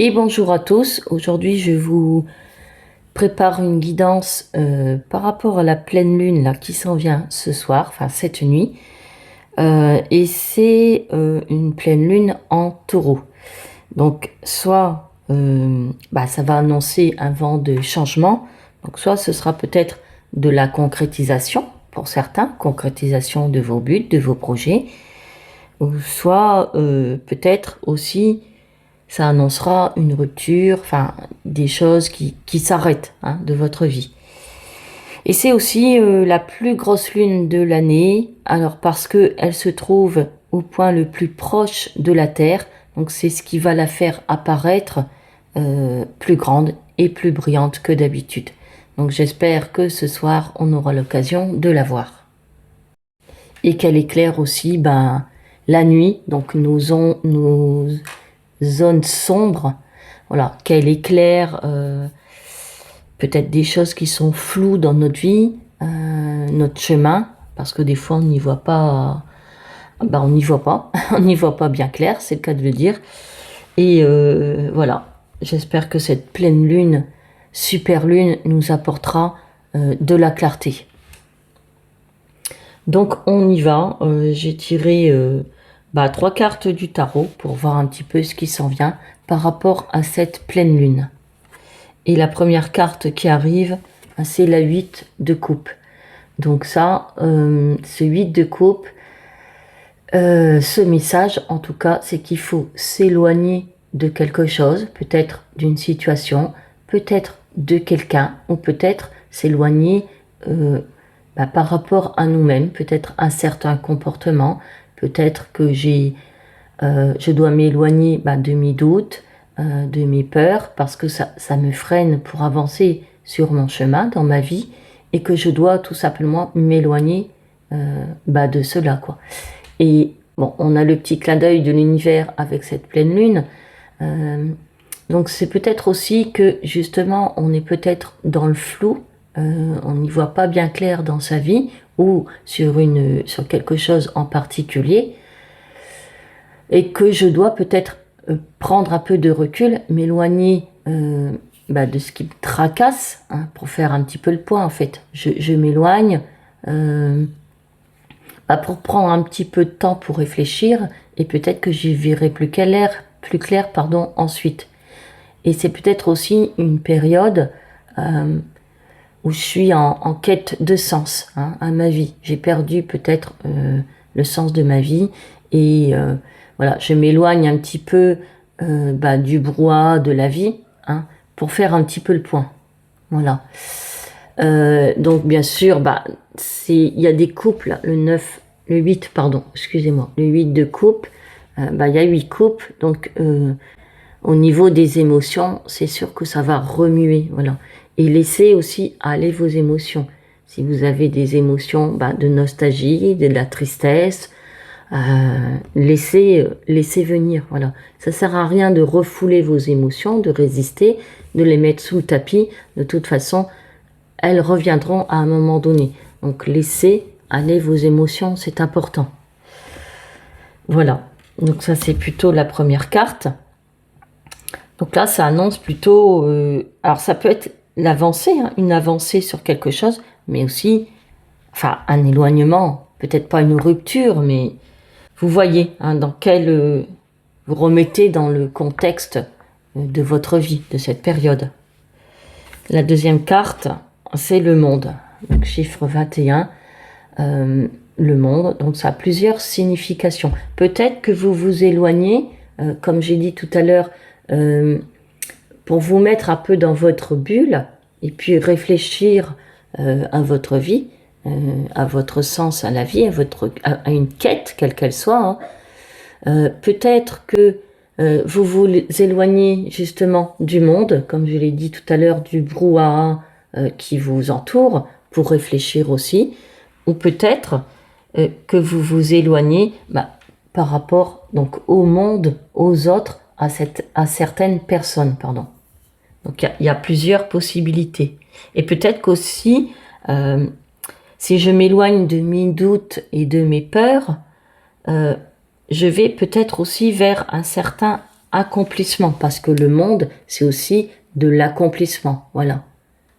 Et bonjour à tous, aujourd'hui je vous prépare une guidance par rapport à la pleine lune là, qui s'en vient ce soir, enfin cette nuit. Et c'est une pleine lune en taureau. Donc soit ça va annoncer un vent de changement, donc soit ce sera peut-être de la concrétisation pour certains, concrétisation de vos buts, de vos projets, ou soit peut-être aussi ça annoncera une rupture, enfin des choses qui s'arrêtent de votre vie. Et c'est aussi la plus grosse lune de l'année, alors parce qu'elle se trouve au point le plus proche de la Terre, donc c'est ce qui va la faire apparaître plus grande et plus brillante que d'habitude. Donc j'espère que ce soir on aura l'occasion de la voir. Et qu'elle éclaire aussi la nuit, donc nos zones sombres, voilà, qu'elle éclaire peut-être des choses qui sont floues dans notre vie, notre chemin, parce que des fois on n'y voit pas, on n'y voit pas, on n'y voit pas bien clair, c'est le cas de le dire. Et voilà, j'espère que cette pleine lune, super lune, nous apportera de la clarté. Donc on y va, j'ai tiré 3 cartes du tarot pour voir un petit peu ce qui s'en vient par rapport à cette pleine lune. Et la première carte qui arrive, c'est la 8 de coupe. Donc ça, ce 8 de coupe, ce message en tout cas, c'est qu'il faut s'éloigner de quelque chose, peut-être d'une situation, peut-être de quelqu'un, ou peut-être s'éloigner par rapport à nous-mêmes, peut-être un certain comportement, peut-être que je dois m'éloigner de mes doutes, de mes peurs, parce que ça me freine pour avancer sur mon chemin dans ma vie, et que je dois tout simplement m'éloigner de cela, quoi. Et bon, on a le petit clin d'œil de l'univers avec cette pleine lune, donc c'est peut-être aussi que justement on est peut-être dans le flou, on n'y voit pas bien clair dans sa vie ou sur quelque chose en particulier, et que je dois peut-être prendre un peu de recul, m'éloigner de ce qui me tracasse, pour faire un petit peu le point en fait. Je m'éloigne pour prendre un petit peu de temps pour réfléchir, et peut-être que j'y verrai plus clair ensuite. Et c'est peut-être aussi une période où je suis en quête de sens à ma vie. J'ai perdu peut-être le sens de ma vie, et voilà, je m'éloigne un petit peu du brouhaha de la vie, pour faire un petit peu le point. Voilà. Donc bien sûr, il y a des couples, le 8 de coupe, il y a 8 coupes, donc au niveau des émotions, c'est sûr que ça va remuer, voilà. Et laissez aussi aller vos émotions. Si vous avez des émotions de nostalgie, de la tristesse, laissez venir, voilà. Ça sert à rien de refouler vos émotions, de résister, de les mettre sous le tapis. De toute façon, elles reviendront à un moment donné. Donc laissez aller vos émotions, c'est important. Voilà. Donc ça, c'est plutôt la première carte. Donc là, ça annonce plutôt... alors ça peut être l'avancée, une avancée sur quelque chose, mais aussi un éloignement, peut-être pas une rupture, mais vous voyez dans quel... vous remettez dans le contexte de votre vie, de cette période. La deuxième carte, c'est le monde. Donc chiffre 21, le monde. Donc ça a plusieurs significations. Peut-être que vous vous éloignez, comme j'ai dit tout à l'heure, pour vous mettre un peu dans votre bulle et puis réfléchir à votre vie, à votre sens à la vie, à une quête, quelle qu'elle soit. Peut-être que vous vous éloignez justement du monde, comme je l'ai dit tout à l'heure, du brouhaha qui vous entoure, pour réfléchir aussi. Ou peut-être que vous vous éloignez par rapport donc au monde, aux autres, à certaines personnes, pardon. Donc il y a plusieurs possibilités. Et peut-être qu'aussi, si je m'éloigne de mes doutes et de mes peurs, je vais peut-être aussi vers un certain accomplissement, parce que le monde, c'est aussi de l'accomplissement. Voilà.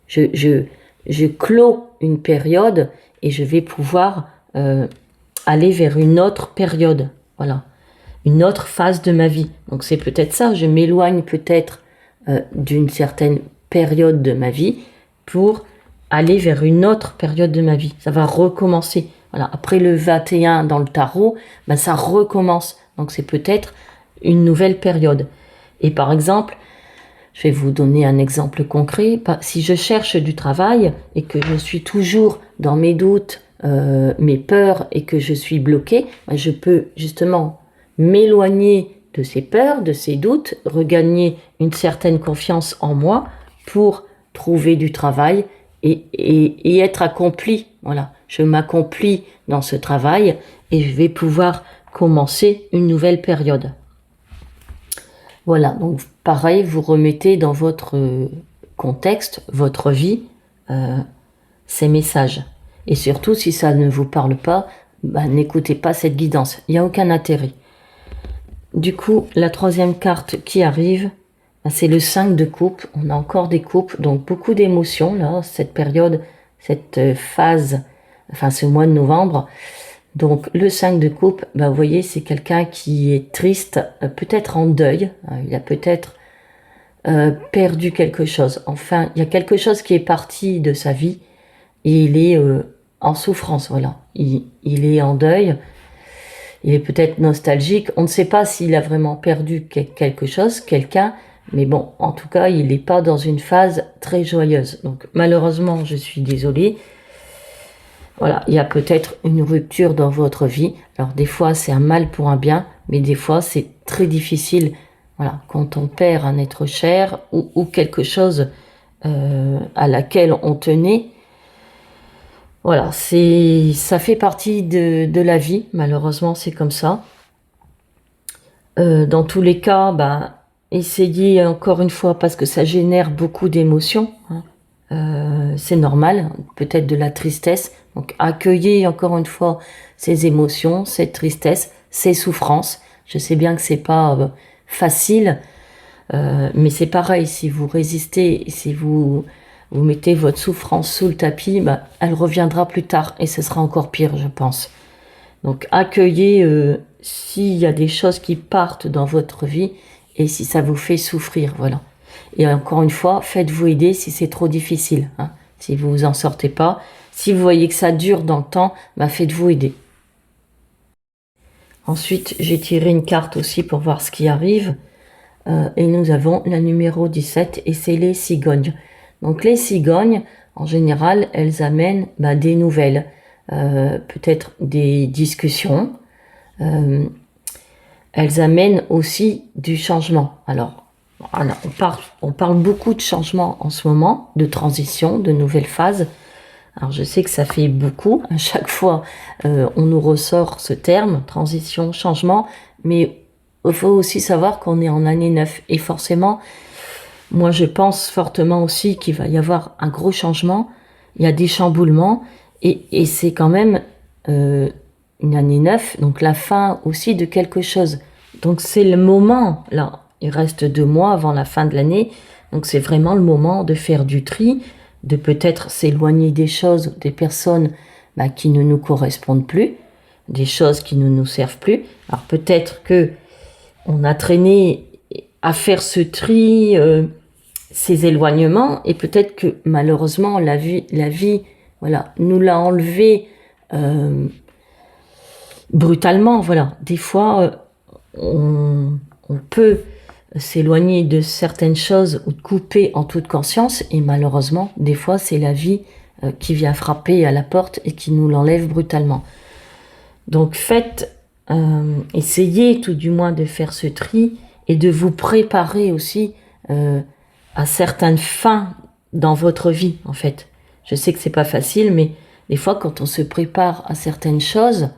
Je clôt une période et je vais pouvoir aller vers une autre période. Voilà. Une autre phase de ma vie. Donc c'est peut-être ça, je m'éloigne peut-être d'une certaine période de ma vie pour aller vers une autre période de ma vie. Ça va recommencer. Voilà. Après le 21 dans le tarot, ben ça recommence. Donc c'est peut-être une nouvelle période. Et par exemple, je vais vous donner un exemple concret. Si je cherche du travail et que je suis toujours dans mes doutes, mes peurs et que je suis bloquée, ben je peux justement m'éloigner de ces peurs, de ces doutes, regagner une certaine confiance en moi pour trouver du travail et être accompli. Voilà, je m'accomplis dans ce travail et je vais pouvoir commencer une nouvelle période. Voilà, donc pareil, vous remettez dans votre contexte, votre vie, ces messages. Et surtout, si ça ne vous parle pas, bah, n'écoutez pas cette guidance. Il n'y a aucun intérêt. Du coup, la troisième carte qui arrive, bah, c'est le 5 de coupe. On a encore des coupes, donc beaucoup d'émotions, là, cette période, cette phase, enfin ce mois de novembre. Donc le 5 de coupe, bah, vous voyez, c'est quelqu'un qui est triste, peut-être en deuil, il a peut-être perdu quelque chose. Enfin, il y a quelque chose qui est parti de sa vie et il est en souffrance, voilà. Il est en deuil, il est peut-être nostalgique. On ne sait pas s'il a vraiment perdu quelque chose, quelqu'un, mais bon, en tout cas, il n'est pas dans une phase très joyeuse. Donc malheureusement, je suis désolée. Voilà, il y a peut-être une rupture dans votre vie. Alors des fois, c'est un mal pour un bien, mais des fois, c'est très difficile. Voilà, quand on perd un être cher ou quelque chose à laquelle on tenait. Voilà, ça fait partie de la vie. Malheureusement, c'est comme ça. Dans tous les cas, bah, essayez encore une fois parce que ça génère beaucoup d'émotions. Hein. C'est normal, peut-être de la tristesse. Donc accueillez encore une fois ces émotions, cette tristesse, ces souffrances. Je sais bien que c'est pas facile, mais c'est pareil. Si vous résistez, si vous mettez votre souffrance sous le tapis, bah, elle reviendra plus tard et ce sera encore pire, je pense. Donc accueillez s'il y a des choses qui partent dans votre vie et si ça vous fait souffrir, voilà. Et encore une fois, faites-vous aider si c'est trop difficile. Hein. Si vous vous en sortez pas, si vous voyez que ça dure dans le temps, bah faites-vous aider. Ensuite, j'ai tiré une carte aussi pour voir ce qui arrive. Et nous avons la numéro 17 et c'est les cigognes. Donc les cigognes, en général, elles amènent bah, des nouvelles, peut-être des discussions. Elles amènent aussi du changement. Alors, on parle beaucoup de changements en ce moment, de transition, de nouvelles phases. Alors je sais que ça fait beaucoup, à chaque fois on nous ressort ce terme, transition, changement, mais il faut aussi savoir qu'on est en année 9 et forcément, moi je pense fortement aussi qu'il va y avoir un gros changement, il y a des chamboulements et c'est quand même une année 9, donc la fin aussi de quelque chose. Donc c'est le moment, là, il reste 2 mois avant la fin de l'année, donc c'est vraiment le moment de faire du tri, de peut-être s'éloigner des choses, des personnes bah, qui ne nous correspondent plus, des choses qui ne nous servent plus. Alors peut-être que on a traîné à faire ce tri, ces éloignements, et peut-être que malheureusement la vie, voilà, nous l'a enlevé brutalement. Voilà, des fois on peut s'éloigner de certaines choses ou de couper en toute conscience et malheureusement des fois c'est la vie qui vient frapper à la porte et qui nous l'enlève brutalement. Donc essayez tout du moins de faire ce tri et de vous préparer aussi à certaines fins dans votre vie en fait. Je sais que c'est pas facile mais des fois quand on se prépare à certaines choses,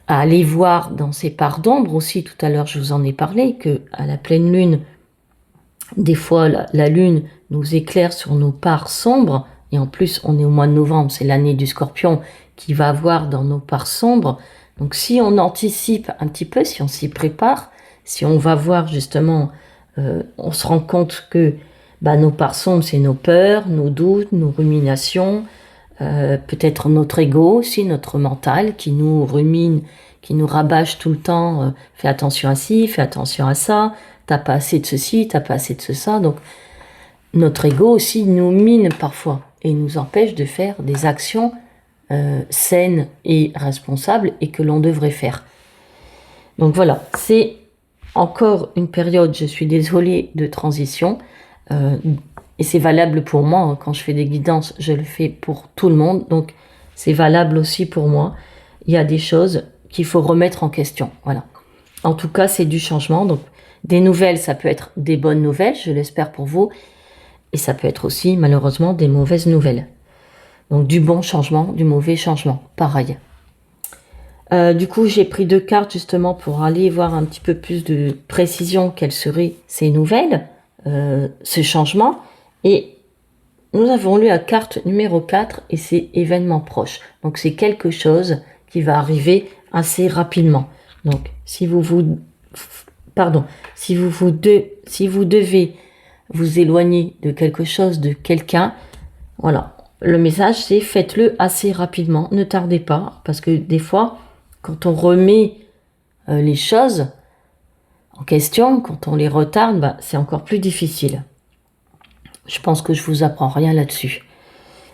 à aller voir dans ces parts d'ombre aussi, tout à l'heure je vous en ai parlé, que à la pleine lune, des fois la lune nous éclaire sur nos parts sombres, et en plus on est au mois de novembre, c'est l'année du Scorpion qui va avoir dans nos parts sombres, donc si on anticipe un petit peu, si on s'y prépare, si on va voir justement, on se rend compte que nos parts sombres, c'est nos peurs, nos doutes, nos ruminations, peut-être notre ego aussi, notre mental qui nous rumine, qui nous rabâche tout le temps, fais attention à ci, fais attention à ça, t'as pas assez de ceci, t'as pas assez de ça. Donc notre ego aussi nous mine parfois et nous empêche de faire des actions saines et responsables et que l'on devrait faire. Donc voilà, c'est encore une période, je suis désolée, de transition. Et c'est valable pour moi, hein. Quand je fais des guidances, je le fais pour tout le monde. Donc c'est valable aussi pour moi. Il y a des choses qu'il faut remettre en question. Voilà. En tout cas, c'est du changement. Donc des nouvelles, ça peut être des bonnes nouvelles, je l'espère pour vous. Et ça peut être aussi, malheureusement, des mauvaises nouvelles. Donc du bon changement, du mauvais changement. Pareil. Du coup, j'ai pris 2 cartes justement pour aller voir un petit peu plus de précision quelles seraient ces nouvelles, ce changement. Et nous avons lu la carte numéro 4 et c'est événement proche. Donc c'est quelque chose qui va arriver assez rapidement. Donc si vous devez vous éloigner de quelque chose, de quelqu'un, voilà. Le message c'est faites-le assez rapidement, ne tardez pas, parce que des fois, quand on remet les choses en question, quand on les retarde, c'est encore plus difficile. Je pense que je vous apprends rien là-dessus.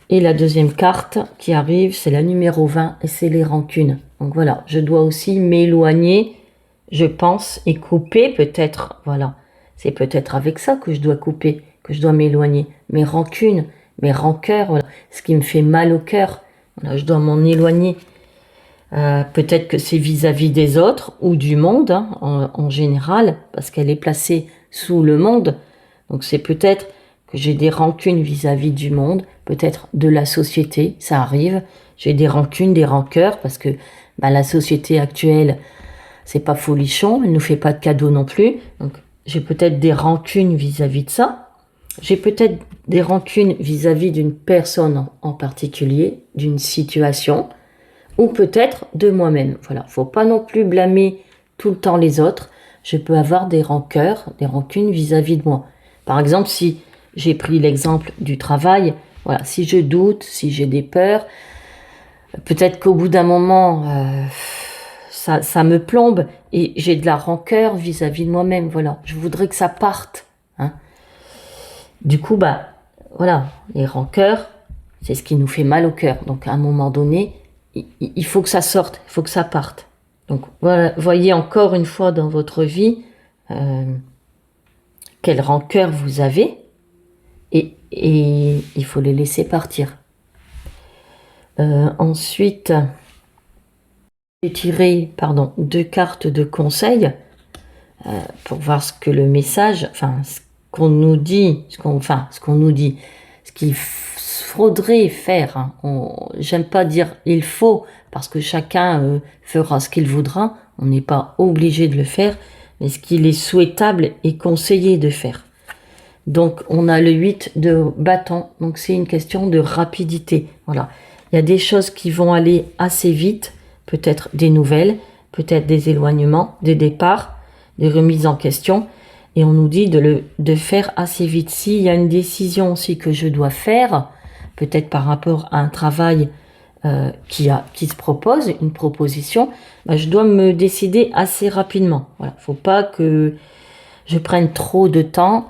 Et la deuxième carte qui arrive, c'est la numéro 20 et c'est les rancunes. Donc voilà, je dois aussi m'éloigner, je pense, et couper peut-être, voilà. C'est peut-être avec ça que je dois couper, que je dois m'éloigner. Mes rancunes, mes rancœurs, voilà. Ce qui me fait mal au cœur, voilà, je dois m'en éloigner. Peut-être que c'est vis-à-vis des autres ou du monde, hein, en général, parce qu'elle est placée sous le monde. Donc c'est peut-être que j'ai des rancunes vis-à-vis du monde, peut-être de la société, ça arrive. J'ai des rancunes, des rancœurs, parce que la société actuelle, c'est pas folichon, elle nous fait pas de cadeaux non plus. Donc j'ai peut-être des rancunes vis-à-vis de ça. J'ai peut-être des rancunes vis-à-vis d'une personne en particulier, d'une situation, ou peut-être de moi-même. Voilà, faut pas non plus blâmer tout le temps les autres. Je peux avoir des rancœurs, des rancunes vis-à-vis de moi. Par exemple, si j'ai pris l'exemple du travail, voilà, si je doute, si j'ai des peurs, peut-être qu'au bout d'un moment, ça me plombe et j'ai de la rancœur vis-à-vis de moi-même. Voilà, je voudrais que ça parte. Hein. Du coup, voilà, les rancœurs, c'est ce qui nous fait mal au cœur. Donc, à un moment donné, il faut que ça sorte, il faut que ça parte. Donc, voilà, voyez encore une fois dans votre vie quelle rancœur vous avez et il faut les laisser partir. Ensuite, j'ai tiré 2 cartes de conseil pour voir ce que le message, ce qu'on nous dit, ce qu'il faudrait faire. Hein. J'aime pas dire il faut, parce que chacun fera ce qu'il voudra, on n'est pas obligé de le faire, mais ce qu'il est souhaitable et conseillé de faire. Donc on a le 8 de bâton, donc c'est une question de rapidité. Voilà, il y a des choses qui vont aller assez vite, peut-être des nouvelles, peut-être des éloignements, des départs, des remises en question, et on nous dit de faire assez vite. S'il y a une décision aussi que je dois faire, peut-être par rapport à un travail qui se propose, une proposition, je dois me décider assez rapidement. Voilà, faut pas que je prenne trop de temps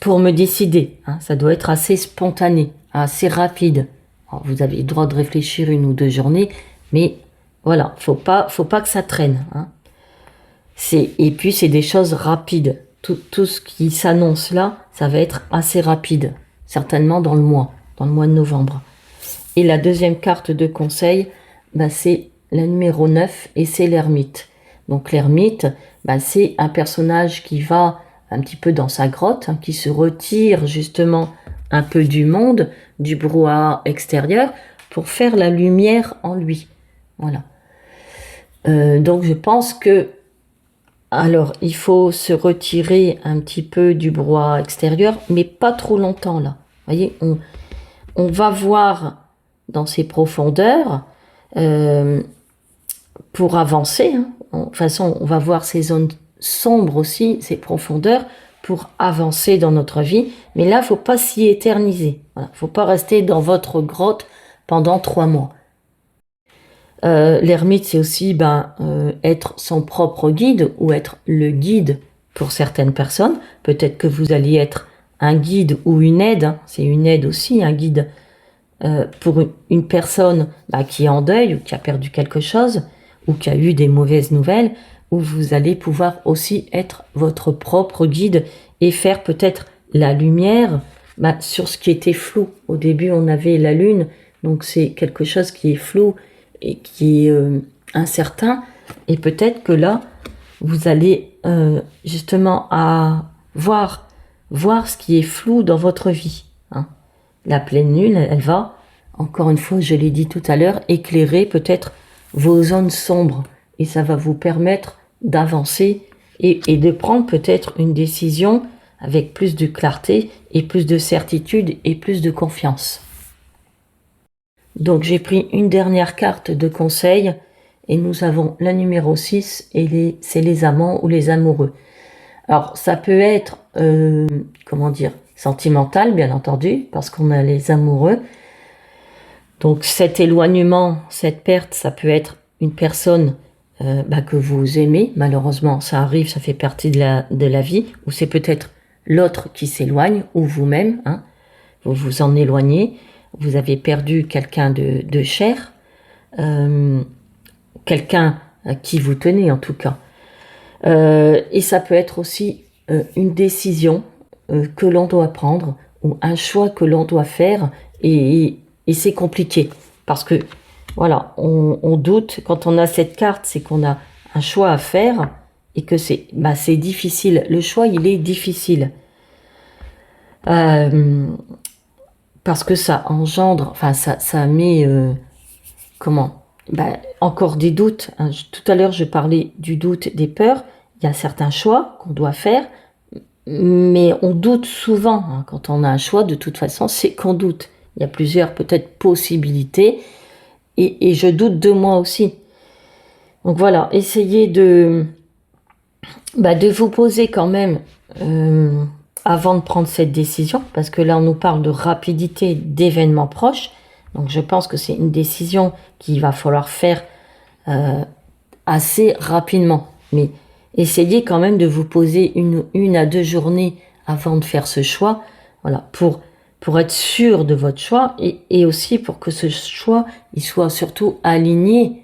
pour me décider. Hein. Ça doit être assez spontané, assez rapide. Alors, vous avez le droit de réfléchir 1 ou 2 journées, mais voilà, faut pas que ça traîne. Hein. Et puis c'est des choses rapides. Tout ce qui s'annonce là, ça va être assez rapide, certainement dans le mois de novembre. Et la deuxième carte de conseil, c'est la numéro 9 et c'est l'ermite. Donc l'ermite, c'est un personnage qui va un petit peu dans sa grotte, hein, qui se retire justement un peu du monde, du brouhaha extérieur, pour faire la lumière en lui. Voilà. Donc je pense que alors il faut se retirer un petit peu du brouhaha extérieur, mais pas trop longtemps là. Vous voyez, on va voir dans ses profondeurs pour avancer. Hein. De toute façon, on va voir ces zones sombres aussi, ces profondeurs, pour avancer dans notre vie. Mais là, il ne faut pas s'y éterniser. Voilà. Il ne faut pas rester dans votre grotte pendant 3 mois. L'ermite, c'est aussi être son propre guide ou être le guide pour certaines personnes. Peut-être que vous alliez être un guide ou une aide. Hein. C'est une aide aussi, un guide pour une personne qui est en deuil ou qui a perdu quelque chose ou qui a eu des mauvaises nouvelles, où vous allez pouvoir aussi être votre propre guide et faire peut-être la lumière sur ce qui était flou. Au début, on avait la lune, donc c'est quelque chose qui est flou et qui est incertain. Et peut-être que là, vous allez justement à voir ce qui est flou dans votre vie. Hein. La pleine lune, elle va, encore une fois, je l'ai dit tout à l'heure, éclairer peut-être vos zones sombres. Et ça va vous permettre d'avancer et de prendre peut-être une décision avec plus de clarté et plus de certitude et plus de confiance. Donc j'ai pris une dernière carte de conseil et nous avons la numéro 6 et c'est les amants ou les amoureux. Alors ça peut être, sentimental bien entendu, parce qu'on a les amoureux. Donc cet éloignement, cette perte, ça peut être une personne que vous aimez. Malheureusement, ça arrive, ça fait partie de la vie. Ou c'est peut-être l'autre qui s'éloigne, ou vous-même. Hein, vous vous en éloignez. Vous avez perdu quelqu'un de cher. Quelqu'un à qui vous tenez en tout cas. Et ça peut être aussi une décision que l'on doit prendre ou un choix que l'on doit faire et c'est compliqué parce que voilà, on doute quand on a cette carte, c'est qu'on a un choix à faire et que c'est difficile. Le choix, il est difficile parce que ça engendre, ça met encore des doutes. Hein. Tout à l'heure, je parlais du doute, des peurs. Il y a certains choix qu'on doit faire, mais on doute souvent. Hein. Quand on a un choix, de toute façon, c'est qu'on doute. Il y a plusieurs peut-être possibilités et je doute de moi aussi. Donc voilà, essayez de vous poser quand même avant de prendre cette décision, parce que là, on nous parle de rapidité d'événements proches. Donc je pense que c'est une décision qu'il va falloir faire assez rapidement. Mais essayez quand même de vous poser une à 2 journées avant de faire ce choix, voilà, pour être sûr de votre choix et aussi pour que ce choix il soit surtout aligné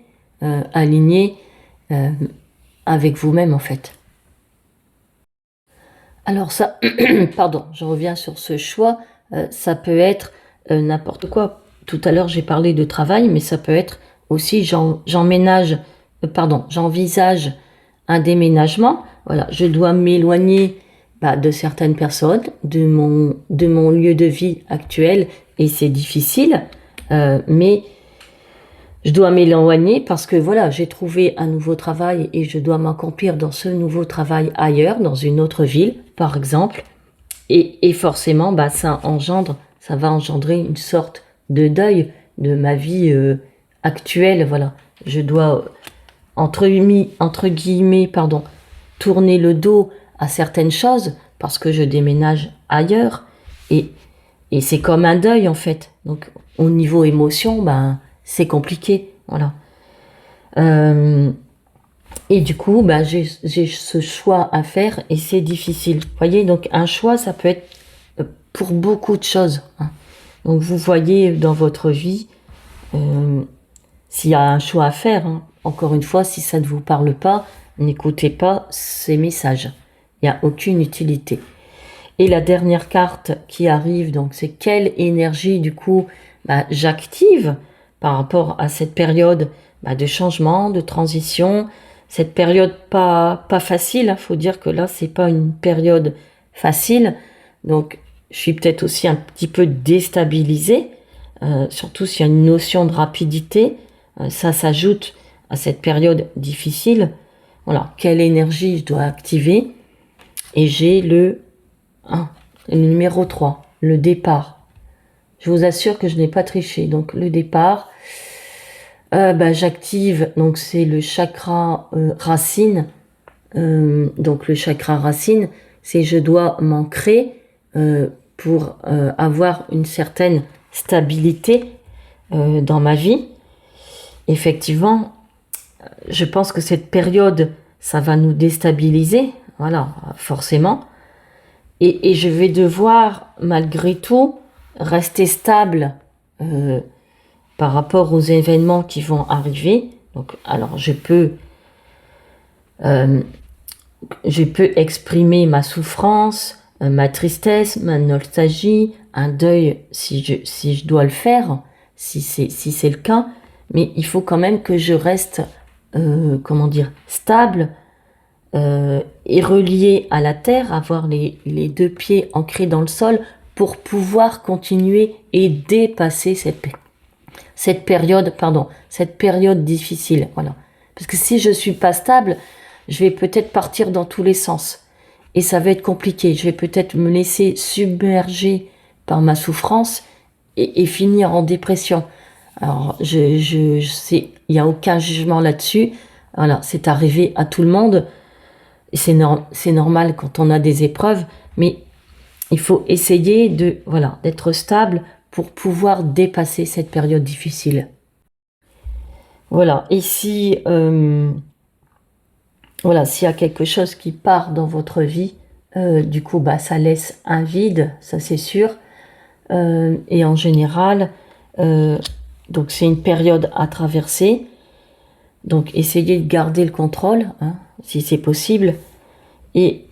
avec vous-même en fait. Alors ça, pardon, je reviens sur ce choix, ça peut être n'importe quoi. Tout à l'heure j'ai parlé de travail, mais ça peut être aussi j'envisage un déménagement. Voilà, je dois m'éloigner de certaines personnes, de mon lieu de vie actuel, et c'est difficile, mais je dois m'éloigner parce que voilà, j'ai trouvé un nouveau travail et je dois m'accomplir dans ce nouveau travail ailleurs, dans une autre ville, par exemple, et forcément, ça va engendrer une sorte de deuil de ma vie actuelle, voilà. Je dois, entre guillemets, tourner le dos à certaines choses parce que je déménage ailleurs et c'est comme un deuil en fait. Donc au niveau émotion, c'est compliqué, voilà. Et du coup, j'ai ce choix à faire et c'est difficile. Vous voyez, donc un choix, ça peut être pour beaucoup de choses. Hein. Donc vous voyez dans votre vie, s'il y a un choix à faire, hein, encore une fois, si ça ne vous parle pas, n'écoutez pas ces messages. Il n'y a aucune utilité. Et la dernière carte qui arrive, donc c'est quelle énergie du coup j'active par rapport à cette période de changement, de transition, cette période pas facile. Faut dire que là c'est pas une période facile, donc je suis peut-être aussi un petit peu déstabilisée, surtout s'il y a une notion de rapidité, ça s'ajoute à cette période difficile. Voilà, quelle énergie je dois activer? Et j'ai le numéro 3, le départ. Je vous assure que je n'ai pas triché. Donc le départ, J'active, donc c'est le chakra racine. Donc le chakra racine, c'est je dois m'ancrer pour avoir une certaine stabilité dans ma vie. Effectivement, je pense que cette période, ça va nous déstabiliser, voilà, forcément. Et je vais devoir, malgré tout, rester stable par rapport aux événements qui vont arriver. Donc, alors, je peux exprimer ma souffrance, ma tristesse, ma nostalgie, un deuil si je dois le faire, si c'est le cas. Mais il faut quand même que je reste, stable et relié à la terre, avoir les deux pieds ancrés dans le sol pour pouvoir continuer et dépasser cette période difficile. Voilà. Parce que si je suis pas stable, je vais peut-être partir dans tous les sens. Et ça va être compliqué. Je vais peut-être me laisser submerger par ma souffrance et finir en dépression. Alors, je sais, il n'y a aucun jugement là-dessus. Voilà, c'est arrivé à tout le monde. C'est normal quand on a des épreuves, mais il faut essayer d'être stable pour pouvoir dépasser cette période difficile. Voilà, et s'il y a quelque chose qui part dans votre vie, du coup, ça laisse un vide, ça c'est sûr. Et en général, donc c'est une période à traverser. Donc essayez de garder le contrôle, hein, si c'est possible. Et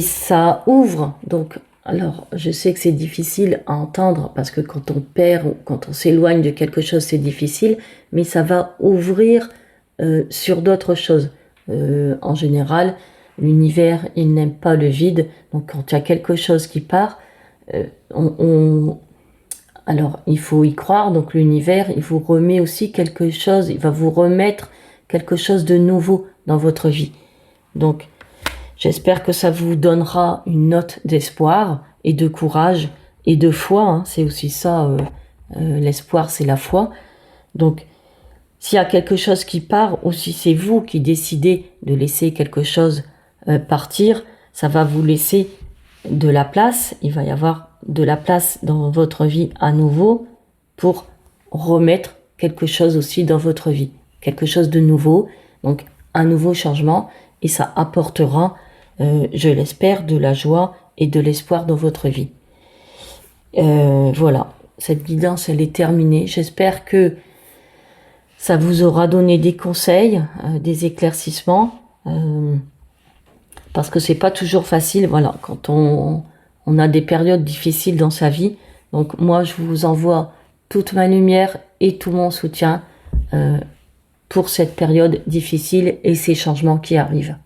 ça ouvre. Donc, alors, je sais que c'est difficile à entendre parce que quand on perd ou quand on s'éloigne de quelque chose, c'est difficile. Mais ça va ouvrir sur d'autres choses. En général, l'univers, il n'aime pas le vide. Donc, quand il y a quelque chose qui part, alors, il faut y croire. Donc, l'univers, il vous remet aussi quelque chose. Il va vous remettre quelque chose de nouveau dans votre vie. Donc, j'espère que ça vous donnera une note d'espoir et de courage et de foi. Hein. C'est aussi ça, l'espoir, c'est la foi. Donc, s'il y a quelque chose qui part, ou si c'est vous qui décidez de laisser quelque chose partir, ça va vous laisser de la place. Il va y avoir de la place dans votre vie à nouveau pour remettre quelque chose aussi dans votre vie. Quelque chose de nouveau, donc un nouveau changement, et ça apportera, je l'espère, de la joie et de l'espoir dans votre vie. Voilà, cette guidance, elle est terminée. J'espère que ça vous aura donné des conseils, des éclaircissements, parce que c'est pas toujours facile, voilà, quand on a des périodes difficiles dans sa vie. Donc moi, je vous envoie toute ma lumière et tout mon soutien pour cette période difficile et ces changements qui arrivent.